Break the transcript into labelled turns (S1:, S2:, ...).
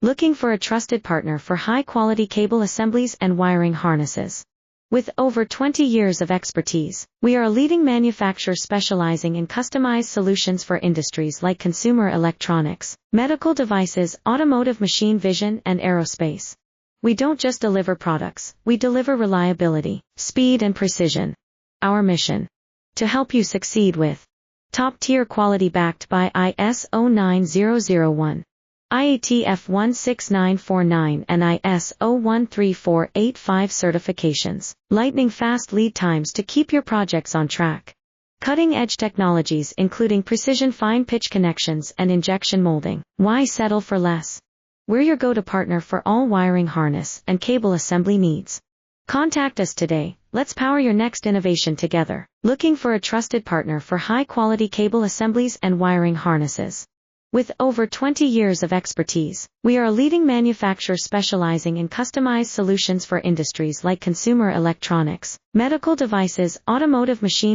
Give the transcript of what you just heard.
S1: Looking for a trusted partner for high-quality cable assemblies and wiring harnesses? With over 20 years of expertise, we are a leading manufacturer specializing in customized solutions for industries like consumer electronics, medical devices, automotive, machine vision, and aerospace. We don't just deliver products, we deliver reliability, speed, and precision. Our mission: to help you succeed with top-tier quality backed by ISO 9001. IATF 16949 and ISO 13485 certifications, lightning-fast lead times to keep your projects on track. Cutting-edge technologies including precision fine-pitch connections and injection molding. Why settle for less? We're your go-to partner for all wiring harness and cable assembly needs. Contact us today. Let's power your next innovation together. Looking for a trusted partner for high-quality cable assemblies and wiring harnesses? With over 20 years of expertise, we are a leading manufacturer specializing in customized solutions for industries like consumer electronics, medical devices, automotive, machine